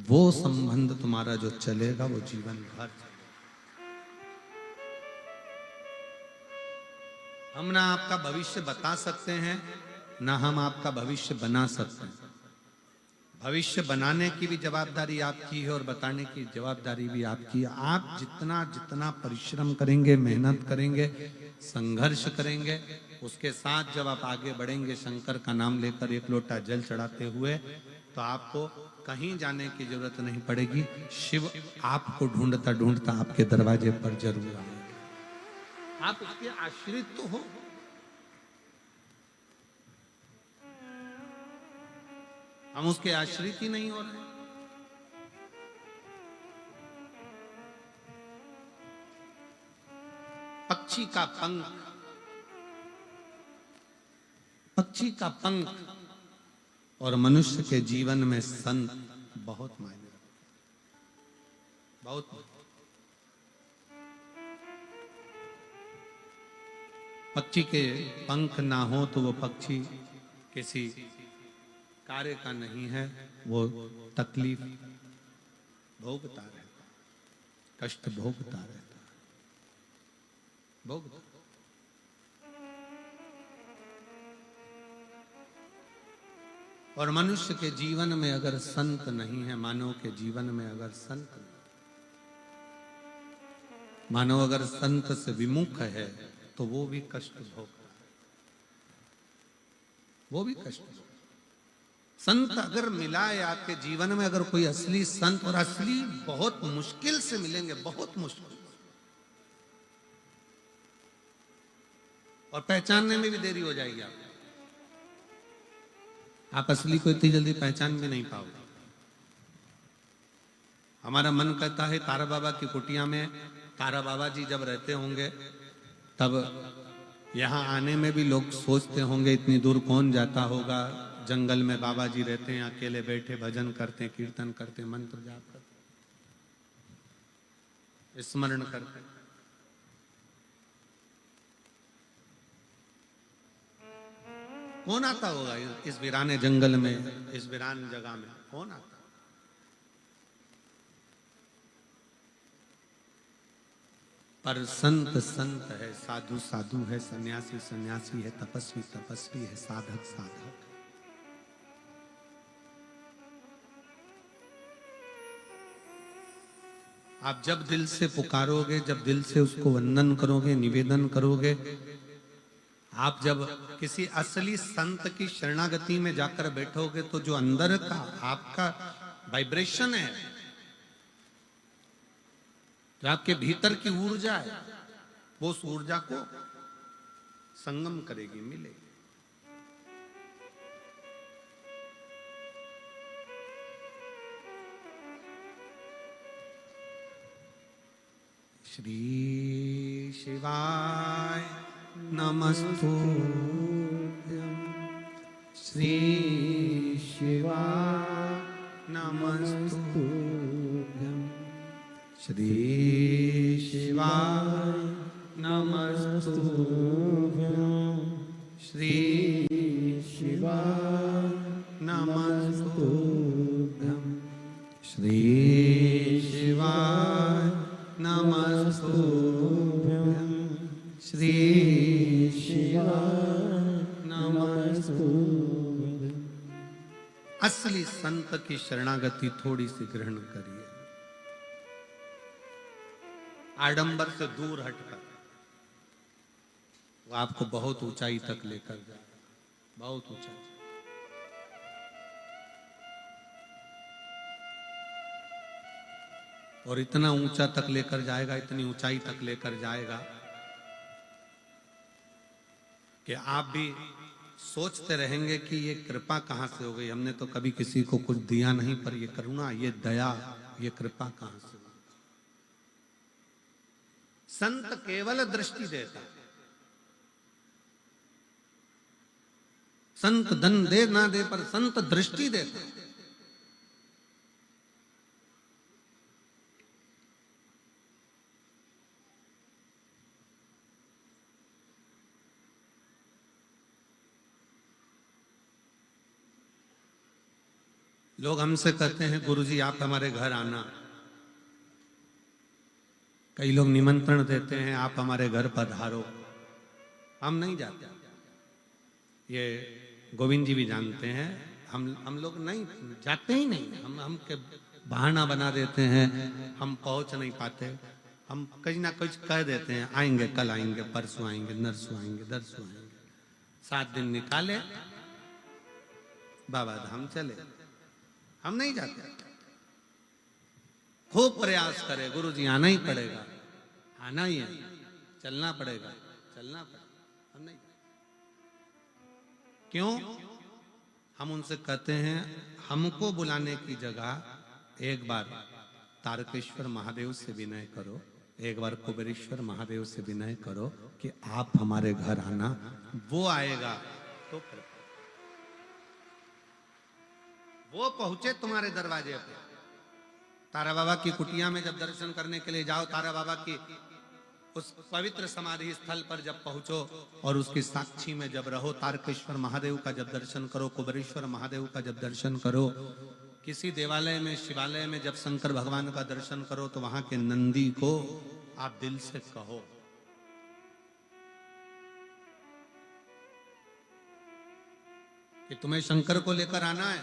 वो संबंध तुम्हारा जो चलेगा वो जीवन भर चलेगा। हम ना आपका भविष्य बता सकते हैं, ना हम आपका भविष्य बना सकते हैं। भविष्य बनाने की भी जवाबदारी आपकी है और बताने की जवाबदारी भी आपकी है। आप जितना जितना परिश्रम करेंगे, मेहनत करेंगे, संघर्ष करेंगे, उसके साथ जब आप आगे बढ़ेंगे शंकर का नाम लेकर एक लोटा जल चढ़ाते हुए, तो आपको कहीं जाने की जरूरत नहीं पड़ेगी। शिव आपको ढूंढता ढूंढता आपके दरवाजे पर जरूर आएगा। आप उसके आश्रित तो हो। हम उसके आश्रित ही नहीं हो रहे। पक्षी का पंख, पक्षी का पंख और मनुष्य के जीवन में संत बहुत मायने रखते, बहुत। पक्षी के पंख ना हो तो वो पक्षी किसी कार्य का नहीं है। वो तकलीफ भोगता रहता, कष्ट भोगता रहता, भोगता। और मनुष्य के जीवन में अगर संत नहीं है, मानव के जीवन में अगर संत नहीं, मानव अगर संत से विमुख है तो वो भी कष्ट भोगता है, वो भी कष्ट भोगता। संत अगर मिला है आपके जीवन में, अगर कोई असली संत, और असली बहुत मुश्किल से मिलेंगे, बहुत मुश्किल, और पहचानने में भी देरी हो जाएगी आप असली को इतनी जल्दी पहचान भी नहीं पाओगे। हमारा मन कहता है तारा बाबा की कुटिया में तारा बाबा जी जब रहते होंगे तब यहाँ आने में भी लोग सोचते होंगे इतनी दूर कौन जाता होगा। जंगल में बाबा जी रहते हैं, अकेले बैठे भजन करते, कीर्तन करते, मंत्र जाप करते, स्मरण करते। कौन आता होगा इस वीराने जंगल में, इस वीरान जगह में कौन आता? पर संत संत है, साधु साधु है, सन्यासी सन्यासी है, तपस्वी तपस्वी है, साधक साधक। आप जब दिल से पुकारोगे, जब दिल से उसको वंदन करोगे, निवेदन करोगे, आप जब किसी असली संत की शरणागति में जाकर बैठोगे, तो जो अंदर का आपका वाइब्रेशन है, जो आपके भीतर की ऊर्जा है, वो उस ऊर्जा को संगम करेगी, मिलेगी। श्री शिवाय नमस्तुभ्यं, श्री शिवाय नमस्तुभ्यं, श्री शिवाय नमस्तुभ्यं, श्री शिवाय नमस्तुभ्यं, श्री शिवाय नमस्तुभ्यं, श्री शिवाय नमस्तुभ्यं। असली संत की शरणागति थोड़ी सी ग्रहण करिए, आडंबर से दूर हटकर। वो आपको बहुत ऊंचाई तक लेकर जाए, बहुत ऊंचाई। और इतना ऊंचा तक लेकर जाएगा, इतनी ऊंचाई तक लेकर जाएगा कि आप भी सोचते रहेंगे कि ये कृपा कहां से हो गई। हमने तो कभी किसी को कुछ दिया नहीं, पर ये करुणा, ये दया, ये कृपा कहां से हुई। संत केवल दृष्टि देता, संत धन दे ना दे, पर संत दृष्टि देता। लोग हमसे कहते हैं गुरुजी आप हमारे घर आना। कई लोग निमंत्रण देते हैं आप हमारे घर पधारो। हम नहीं जाते, ये गोविंद जी भी जानते हैं। हम लोग नहीं जाते ही नहीं। हम के बहाना बना देते हैं, हम पहुंच नहीं पाते। हम कहीं ना कुछ कह देते हैं, आएंगे, कल आएंगे, परसों आएंगे, नरसों आएंगे, दरसों आएंगे। 7 दिन निकाले, बाबा धाम चले। हम नहीं जाते। खूब प्रयास करे, गुरु जी आना ही पड़ेगा, आना ही है, चलना पड़ेगा, चलना पड़ेगा। हम नहीं। क्यों? हम उनसे कहते हैं हमको बुलाने की जगह एक बार तारकेश्वर महादेव से विनय करो, एक बार कुबेरेश्वर महादेव से विनय करो कि आप हमारे घर आना। वो आएगा तो वो पहुंचे तुम्हारे दरवाजे पे। तारा बाबा की कुटिया में जब दर्शन करने के लिए जाओ, तारा बाबा की उस पवित्र समाधि स्थल पर जब पहुंचो और उसकी साक्षी में जब रहो, तारकेश्वर महादेव का जब दर्शन करो, कुबेरेश्वर महादेव का जब दर्शन करो, किसी देवालय में, शिवालय में जब शंकर भगवान का दर्शन करो, तो वहां के नंदी को आप दिल से कहो कि तुम्हें शंकर को लेकर आना है,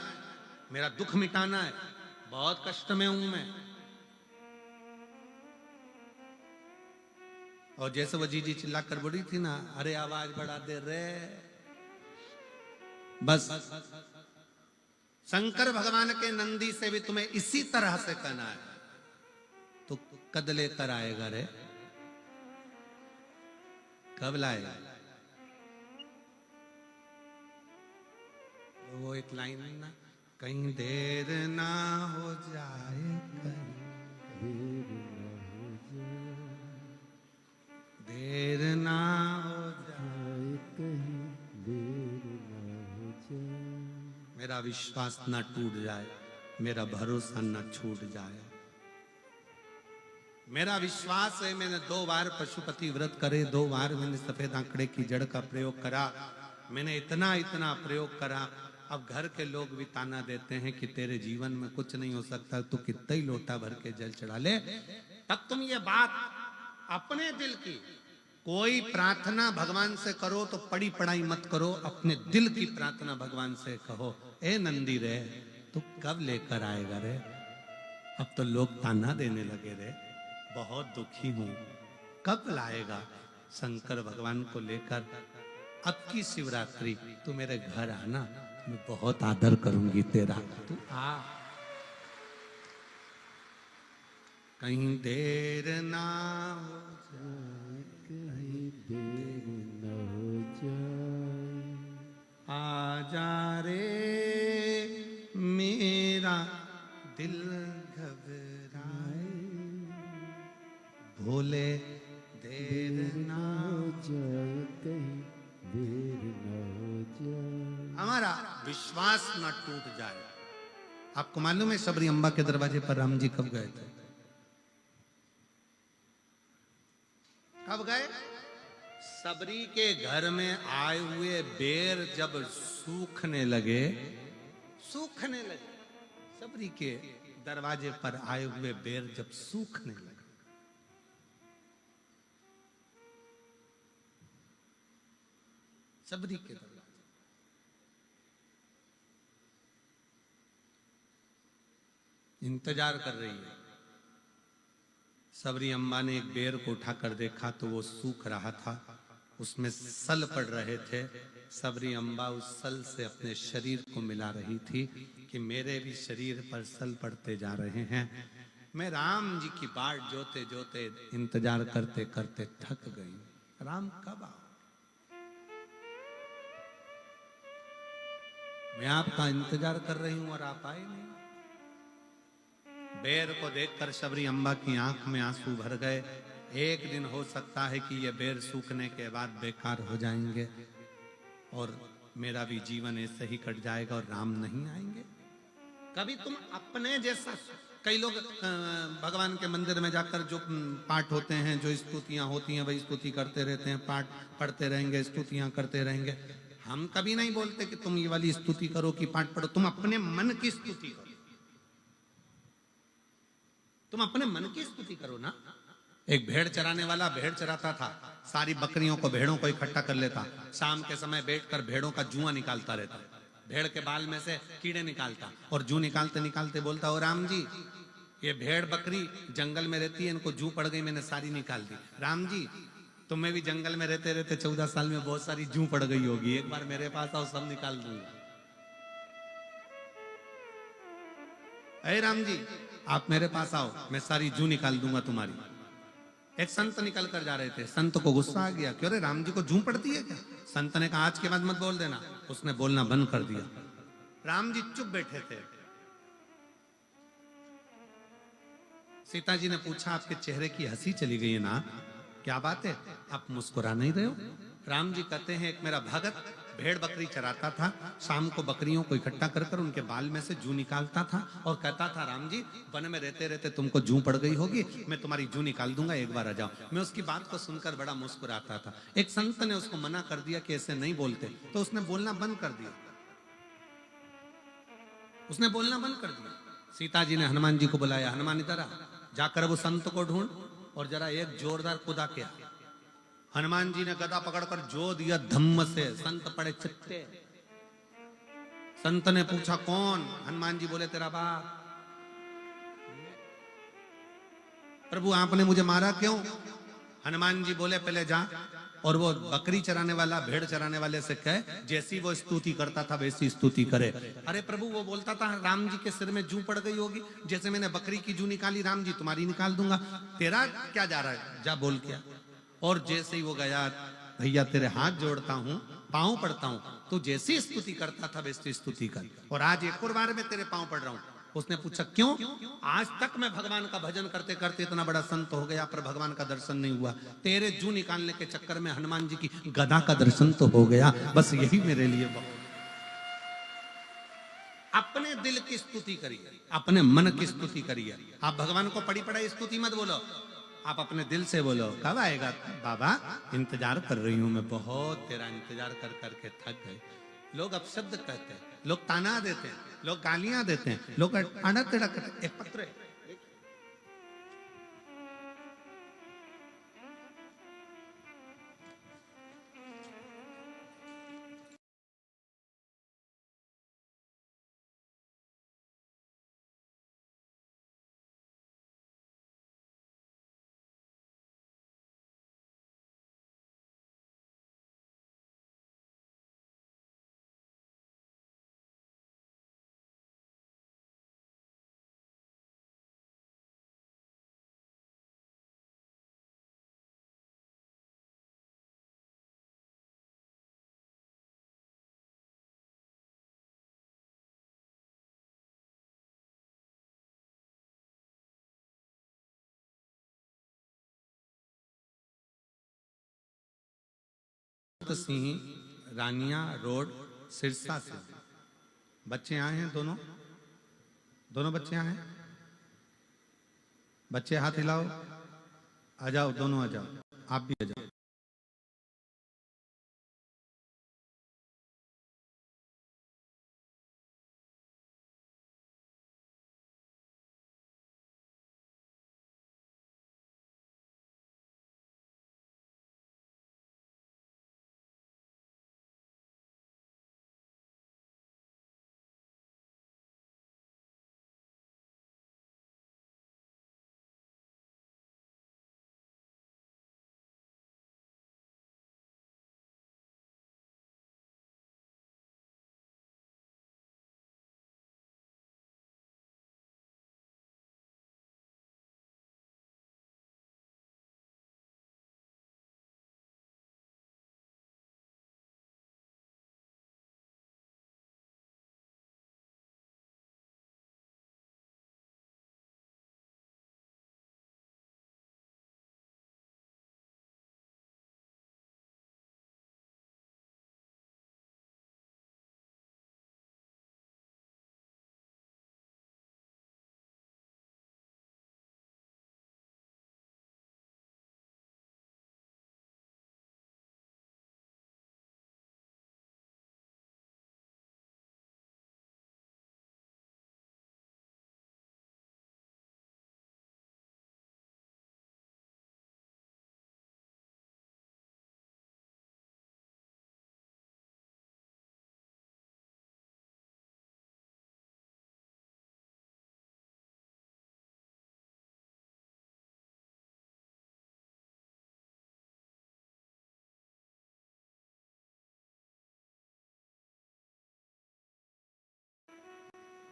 मेरा दुख मिटाना है, बहुत कष्ट में हूं मैं। और जैसे वो जीजी चिल्ला कर बोली थी ना, अरे आवाज बढ़ा दे रे, बस शंकर भगवान के नंदी से भी तुम्हें इसी तरह से कहना है। तो कद लेकर आएगा रे, कब लाएगा? वो एक लाइन है ना, कहीं देर ना हो जाए, देर ना हो जाए, कहीं देर ना हो जाए, मेरा विश्वास ना टूट जाए, मेरा भरोसा ना छूट जाए। मेरा विश्वास है, मैंने 2 बार पशुपति व्रत करे, 2 बार मैंने सफेद आंकड़े की जड़ का प्रयोग करा, मैंने इतना प्रयोग करा। अब घर के लोग भी ताना देते हैं कि तेरे जीवन में कुछ नहीं हो सकता, तू कितना ही लोटा भर के जल चढ़ा ले। तब तुम ये बात अपने दिल की कोई प्रार्थना भगवान से करो तो पड़ी पढ़ाई मत करो, अपने दिल की प्रार्थना भगवान से कहो, ए नंदी रे तू कब लेकर आएगा रे? अब तो लोग ताना देने लगे रे, बहुत दुखी हूं, कब लाएगा शंकर भगवान को लेकर? अब की शिवरात्रि तू मेरे घर आना, मैं बहुत आदर करूंगी तेरा, तू आ। कहीं देर ना हो जाए, कहीं देर न हो जाए, आ जा रे मेरा दिल घबराए, भोले देर ना हो जाए, कहीं देर न हो जाए, हमारा विश्वास न टूट जाए। आपको मालूम है सबरी अम्बा के दरवाजे पर राम जी कब गए थे? कब गए? सबरी के घर में आए हुए बेर जब सूखने लगे, सबरी के दरवाजे पर आए हुए बेर जब सूखने लगे, सबरी के दरवाजे इंतजार कर रही है। सबरी अम्बा ने एक बेर को उठाकर देखा तो वो सूख रहा था, उसमें सल पड़ रहे थे। सबरी अम्बा उस सल से अपने शरीर को मिला रही थी कि मेरे भी शरीर पर सल पड़ते जा रहे हैं, मैं राम जी की बाट जोते जोते इंतजार करते करते थक गई। राम कब आओ? मैं आपका इंतजार कर रही हूं और आप आए नहीं। बेर को देखकर शबरी अम्बा की आंख में आंसू भर गए। एक दिन हो सकता है कि ये बेर सूखने के बाद बेकार हो जाएंगे और मेरा भी जीवन ऐसे ही कट जाएगा और राम नहीं आएंगे। कभी तुम अपने जैसा, कई लोग भगवान के मंदिर में जाकर जो पाठ होते हैं, जो स्तुतियां होती हैं, वही स्तुति करते रहते हैं, पाठ पढ़ते रहेंगे, स्तुतियां करते रहेंगे। हम कभी नहीं बोलते कि तुम ये वाली स्तुति करो कि पाठ पढ़ो। तुम अपने मन की स्तुति करो, तुम अपने मन की स्तुति करो ना। एक भेड़ चराने वाला भेड़ चराता था, सारी बकरियों को, भेड़ों को इकट्ठा कर लेता, शाम के समय बैठकर भेड़ों का जुआ निकालता रहता, भेड़ के बाल में से कीड़े निकालता और जू निकालते निकालते बोलता, ओ राम जी, ये भेड़ बकरी जंगल में रहती है, इनको जू पड़ गई, मैंने सारी निकाल दी। राम जी, तुम्हें भी जंगल में रहते रहते 14 साल में बहुत सारी जू पड़ गई होगी, एक बार मेरे पास आओ, सब निकाल दूंगा। अरे राम जी, आप मेरे पास आओ, मैं सारी जू निकाल दूंगा तुम्हारी। एक संत निकल कर जा रहे थे, संत को गुस्सा आ गया, क्यों रे राम जी को जू पड़ती है क्या? संत ने कहा आज के बाद मत बोल देना। उसने बोलना बंद कर दिया। राम जी चुप बैठे थे। सीता जी ने पूछा, आपके चेहरे की हंसी चली गई है ना, क्या बात है, आप मुस्कुरा नहीं रहे हो? राम जी कहते हैं, एक मेरा भगत भेड़ बकरी चराता था, शाम को बकरियों को इकट्ठा कर कर उनके बाल में से जू निकालता था और कहता था, राम जी, वन में रहते रहते तुमको जू पड़ गई होगी, मैं तुम्हारी जू निकाल दूंगा, एक बार आ जाओ। मैं उसकी बात को सुनकर बड़ा मुस्कुराता था। एक संत ने उसको मना कर दिया कि ऐसे नहीं बोलते, तो उसने बोलना बंद कर दिया। उसने बोलना बंद कर दिया। सीता जी ने हनुमान जी को बुलाया, हनुमान इधर आ, जाकर वो संत को ढूंढ और जरा एक जोरदार कुदा के आ। हनुमान जी ने गदा पकड़कर जो दिया धम्म से, संत पड़े चित्ते। संत ने पूछा, कौन? हनुमान जी बोले, तेरा बाप। प्रभु आपने मुझे मारा क्यों? हनुमान जी बोले, पहले जा और वो बकरी चराने वाला, भेड़ चराने वाले से कहे, जैसी वो स्तुति करता था वैसी स्तुति करे। अरे प्रभु, वो बोलता था राम जी के सिर में जू पड़ गई होगी, जैसे मैंने बकरी की जू निकाली, राम जी तुम्हारी निकाल दूंगा, तेरा क्या जा रहा है, जा बोल क्या। और जैसे ही वो गया, भैया तेरे हाथ जोड़ता हूं, पांव पड़ता हूं, तू जैसी स्तुति करता था वैसी स्तुति कर, और आज एक और बार मैं तेरे पांव पड़ रहा हूं। उसने पूछा, क्यों? आज तक मैं भगवान का भजन करते करते इतना बड़ा संत हो गया, पर भगवान का दर्शन नहीं हुआ। तेरे जू निकालने के चक्कर में हनुमान जी की गदा का दर्शन तो हो गया, बस यही मेरे लिए बहुत। अपने दिल की स्तुति करिए, अपने मन की स्तुति करिए। आप भगवान को पड़ी पड़ाई स्तुति मत बोलो, आप अपने दिल से बोलो, कब आएगा बाबा, इंतजार कर रही हूं मैं, बहुत तेरा इंतजार कर करके थक गई। लोग अपशब्द कहते हैं, लोग ताना देते हैं, लोग गालियां देते हैं, लोग अड़क अड़क। एक पत्र है, सिंह, रानिया रोड, सिरसा से बच्चे आए हैं, दोनों दोनों बच्चे आए हैं। बच्चे हाथ हिलाओ, आ जाओ, दोनों आ जाओ, आप भी आ जाओ।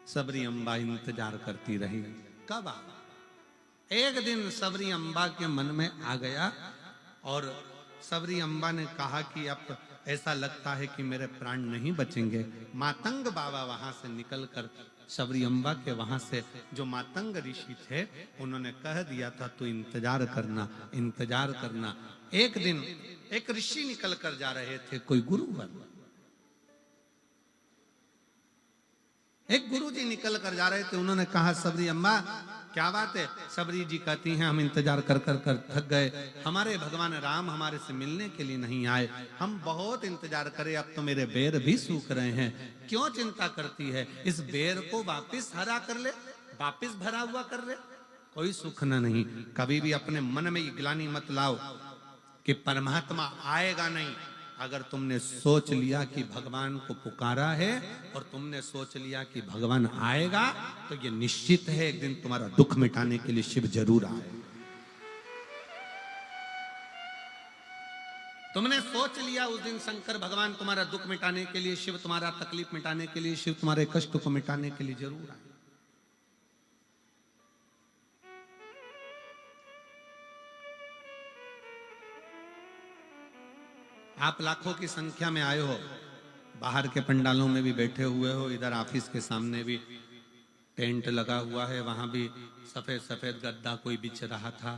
सबरी अम्बा इंतजार करती रही कब आ। एक दिन सबरी अम्बा के मन में आ गया और सबरी अम्बा ने कहा कि अब ऐसा लगता है कि मेरे प्राण नहीं बचेंगे। मातंग बाबा वहां से निकलकर सबरी अम्बा के वहां से जो मातंग ऋषि थे उन्होंने कह दिया था तू इंतजार करना, इंतजार करना। एक दिन एक ऋषि निकल कर जा रहे थे, कोई गुरुवर, एक गुरुजी निकल कर जा रहे थे। उन्होंने कहा सबरी अम्बा क्या बात है। सबरी जी कहती हैं हम इंतजार कर कर कर थक गए, हमारे भगवान राम हमारे से मिलने के लिए नहीं आए, हम बहुत इंतजार करे, अब तो मेरे बेर भी सूख रहे हैं। क्यों चिंता करती है, इस बेर को वापिस हरा कर ले, वापिस भरा हुआ कर ले, कोई सुख न नहीं। कभी भी अपने मन में ये ग्लानि मत लाओ कि परमात्मा आएगा नहीं। अगर तुमने सोच लिया कि भगवान को पुकारा है और तुमने सोच लिया कि भगवान आएगा तो ये निश्चित है एक दिन तुम्हारा दुख मिटाने के लिए शिव जरूर आए। तुमने सोच लिया उस दिन शंकर भगवान तुम्हारा दुख मिटाने के लिए, शिव तुम्हारा तकलीफ मिटाने के लिए, शिव तुम्हारे कष्ट को मिटाने के लिए जरूर आए। आप लाखों की संख्या में आए हो, बाहर के पंडालों में भी बैठे हुए हो, इधर ऑफिस के सामने भी टेंट लगा हुआ है, वहां भी सफेद सफेद गद्दा कोई बिछ रहा था,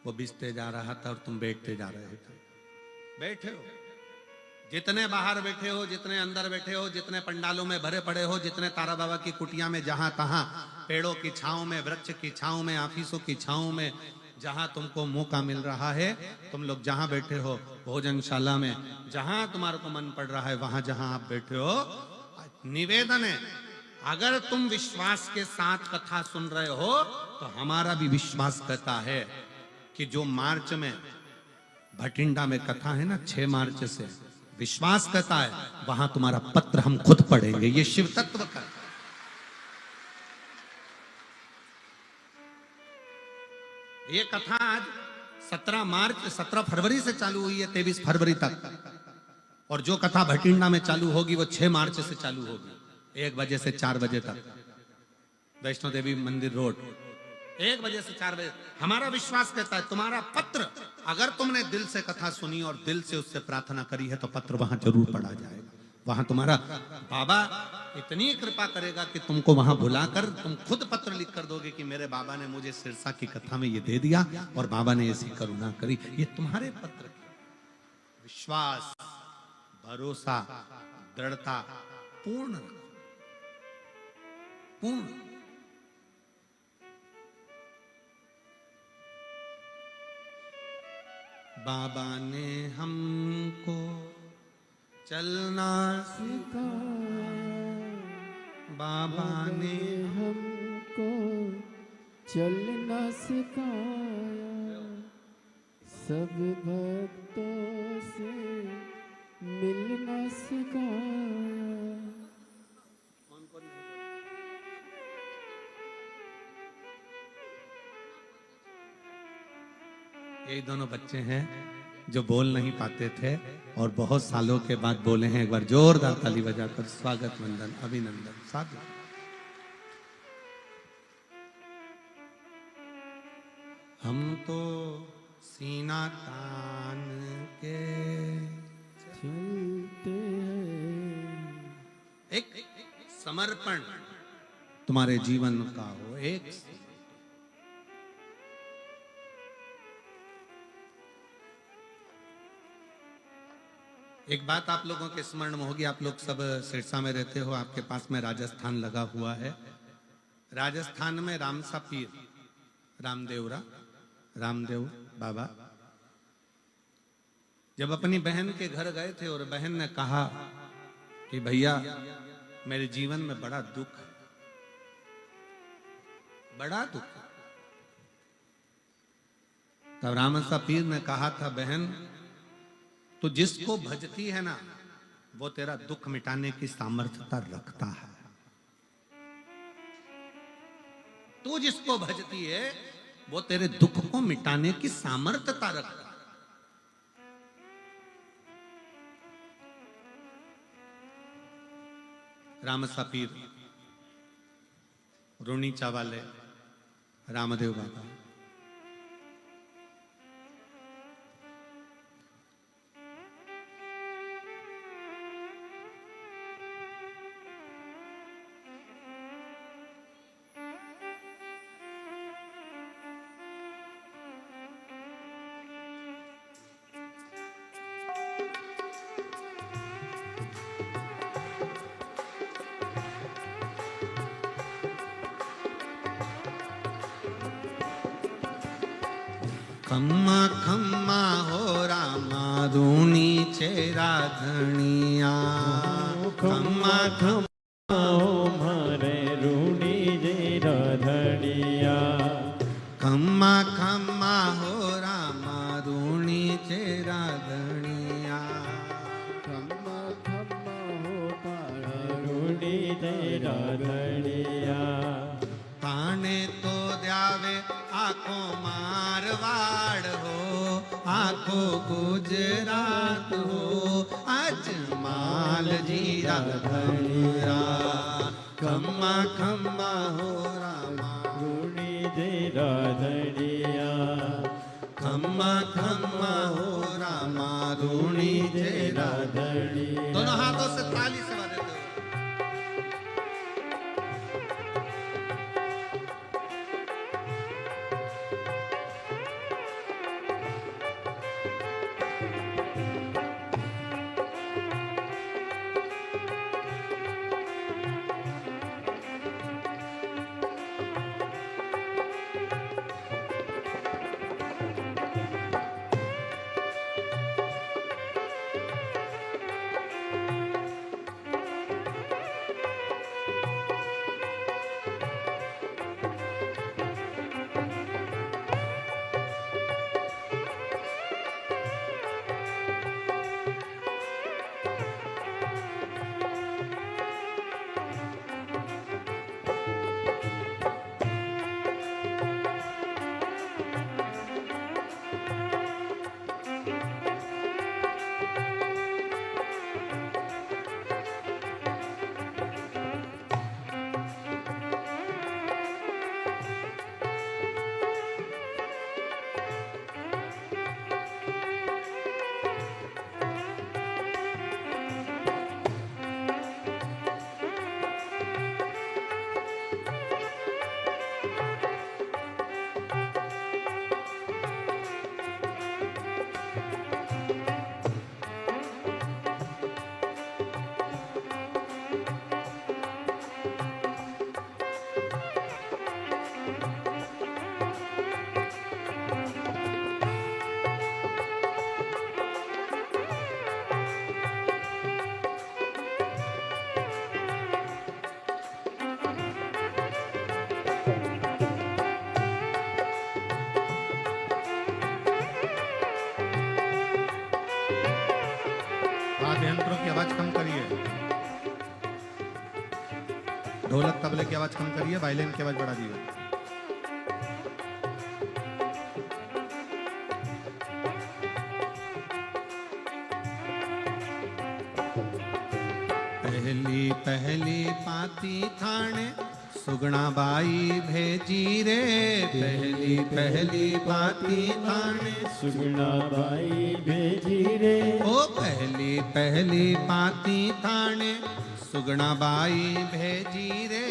वो बिछते जा रहा था और तुम बैठते जा रहे थे। बैठे हो, जितने बाहर बैठे हो, जितने अंदर बैठे हो, जितने पंडालों में भरे पड़े हो, जितने तारा बाबा की कुटिया में जहां तहां पेड़ों की छांव में, वृक्ष की छांव में, ऑफिसों की छांव में, जहां तुमको मौका मिल रहा है, तुम लोग जहां बैठे हो, भोजनशाला में जहां तुम्हारे को मन पड़ रहा है, वहां जहां आप बैठे हो, निवेदन है अगर तुम विश्वास के साथ कथा सुन रहे हो तो हमारा भी विश्वास कहता है कि जो मार्च में भटिंडा में कथा है ना 6 मार्च से, विश्वास कहता है वहां तुम्हारा पत्र हम खुद पढ़ेंगे। ये शिव तत्व का ये कथा आज 17 फरवरी से चालू हुई है 23 फरवरी तक, और जो कथा भटिंडा में चालू होगी वो 6 मार्च से चालू होगी, 1 बजे से 4 बजे तक, वैष्णो देवी मंदिर रोड, 1 बजे से 4 बजे। हमारा विश्वास कहता है तुम्हारा पत्र, अगर तुमने दिल से कथा सुनी और दिल से उससे प्रार्थना करी है तो पत्र वहां जरूर पढ़ा जाएगा। वहां तुम्हारा बाबा इतनी कृपा करेगा कि तुमको वहां बुलाकर तुम खुद पत्र लिख कर दोगे कि मेरे बाबा ने मुझे सिरसा की कथा में ये दे दिया और बाबा ने ऐसी करुणा करी। ये तुम्हारे पत्र की विश्वास, भरोसा, दृढ़ता पूर्ण पूर्ण। बाबा ने हमको चलना सिखाया, बाबा ने हमको चलना सिखाया, सब भक्तों से मिलना सिखाया। यही दोनों बच्चे हैं जो बोल नहीं पाते थे और बहुत सालों के बाद बोले हैं। एक बार जोरदार ताली बजाकर स्वागत, वंदन, अभिनंदन, साधु। हम तो सीना तान के चलते हैं, एक समर्पण तुम्हारे जीवन का हो। एक बात आप लोगों के स्मरण में होगी, आप लोग सब सिरसा में रहते हो, आपके पास में राजस्थान लगा हुआ है। राजस्थान में रामसा पीर, रामदेव बाबा जब अपनी बहन के घर गए थे और बहन ने कहा कि भैया मेरे जीवन में बड़ा दुख है, बड़ा दुख है, तब रामसा पीर ने कहा था बहन तो जिसको भजती है ना वो तेरा दुख मिटाने की सामर्थ्यता रखता है। तू जिसको भजती है वो तेरे दुख को मिटाने की सामर्थ्यता रखता है। रामसा पीर रुणीचा वाले रामदेव बाबा। खम्मा खम्मा हो रामा रूणी चेरा धनिया। खम्मा खम्मा हो मारे रूणी जेरा धनिया। खम्मा खम्मा हो रामा रूणी चेरा धनिया। खम्मा खम्मा हो तारा रूणी जेरा धनिया। ताने तो द्यावे आखो मारवाड़ हो, आखो गुजरात हो, अजमाल जीरा धनिया। खम्मा खम्मा हो रामा रूणी जेरा धनिया। खम्मा खम्मा हो रामा रूणी जेरा धनिया। दोनों हाथों से ताली से बजा दो। वाद्य यंत्रों की आवाज कम करिए, ढोलक तबले की आवाज कम करिए, वायलिन की आवाज बढ़ा दिए। पहली पहली पाती थाने सुगना बाई भेजी रे। पहली पहली पाती थाने सुगना बाई भेजी रे। ओ पहली पहली पाती थाने सुगना बाई भेजी रे।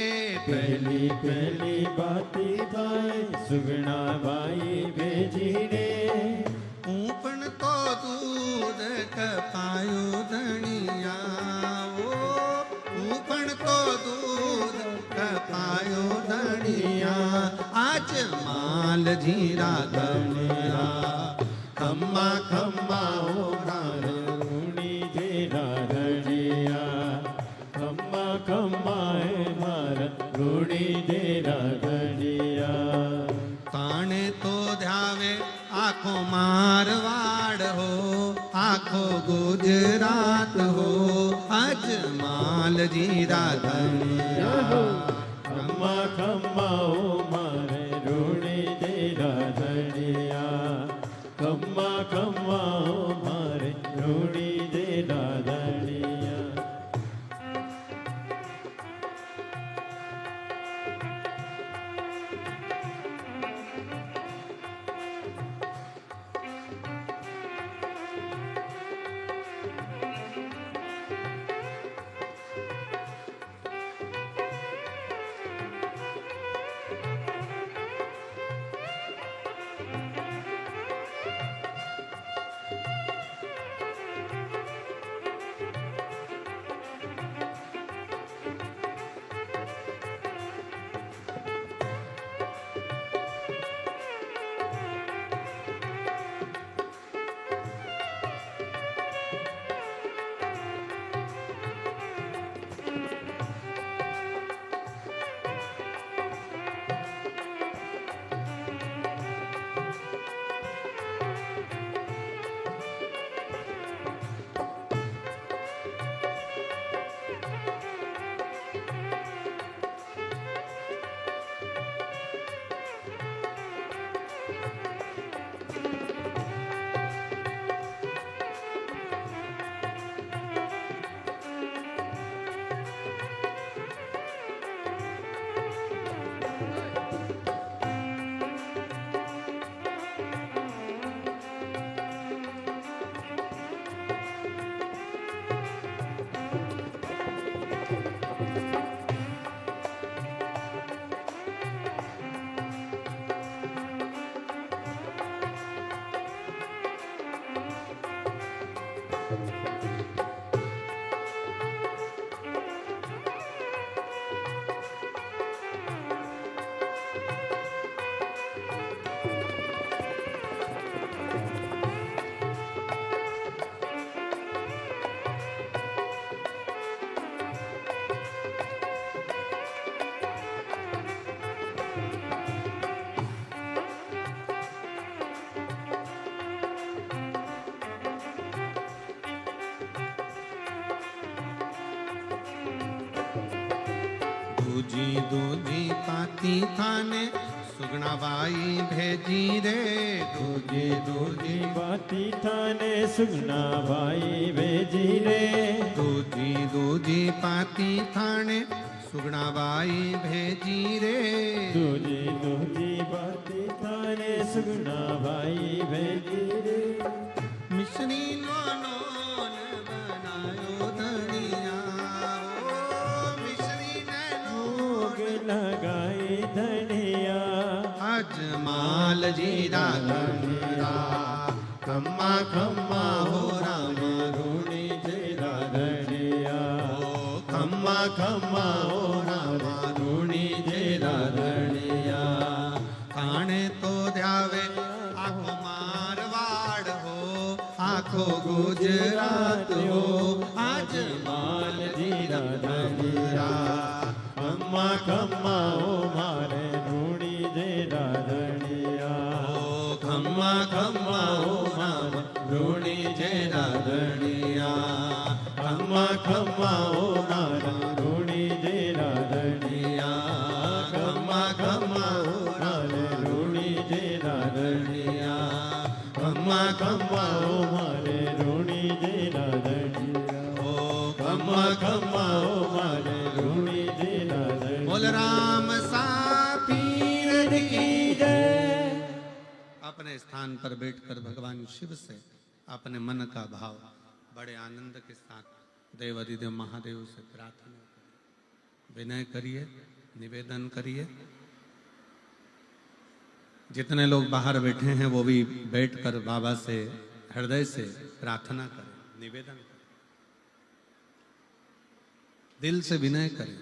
पहली पहली बाती थाने सुगना बाई भेजी रे। ऊपन तो दूध कपायो धनिया। ओ ऊपन तो दूध कपायो धनिया। आज माल जीरा धनिया। खम्मा खम्मा हो रामा रूणी जेरा धनिया। खम्मा खम्मा है मारा रूणी जेरा धनिया। ताने तो ध्यावे आखो मारवाड़ हो, आखो गुजरात हो, अजमाल जीरा धनिया। खम्मा खम्मा हो मारे रूणी जेरा धनिया। खम्मा खम्मा हो मारे रूणी जेरा धनिया। दूजी दूजी पाती थाने सुगना बाई भेजी रे दूजी दूजी बाती थाने सुगना भाई भेजी रे दूजी दूजी पाती थाने सुगना बाई भेजी रे दूजी दूजी बाती थाने सुगना भाई भेजी रे मिश्री लोनो बनायो धनिया ओ मिश्री भोग लगाई धनिया अजमाल जीरा धनिया खम्मा खम्मा हो राम रूणी जेरा धनिया खम्मा खम्मा हो राम रूणी जेरा धनिया थाने तो ध्यावे आखो मारवाड़ हो आखो गुजरात हो आज माल जीरा धनिया खम्मा खम्मा ओ मारे रूणी जेरा धनिया खम्मा खम्मा हो राम रूणी जेरा धनिया खम्मा खम्मा हो राम रूणी जेरा धनिया खम्मा खम्मा हो मारे रूणी जेरा धनिया खम्मा खम्मा ओ मारे रूणी जेरा धनिया हो खम्मा खम्मा ओ मारे रूणी जेरा धनिया बोल राम सा पीर की जय अपने स्थान पर बैठकर भगवान शिव से अपने मन का भाव बड़े आनंद के साथ देवाधिदेव महादेव से प्रार्थना करिए, विनय करिए, निवेदन करिए। जितने लोग बाहर बैठे हैं वो भी बैठकर बाबा से हृदय से प्रार्थना करें, निवेदन करें, दिल से विनय करें।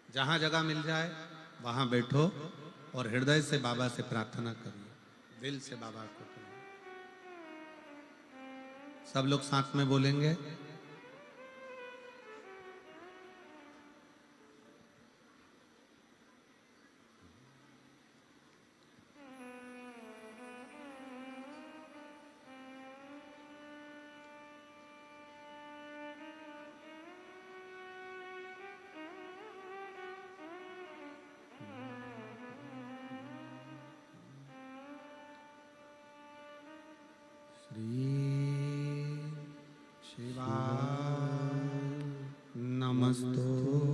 जहां जगह मिल जाए वहां बैठो और हृदय से बाबा से प्रार्थना करिए, दिल से बाबा को करिए। सब लोग साथ में बोलेंगे। श्री शिवाय नमस्तु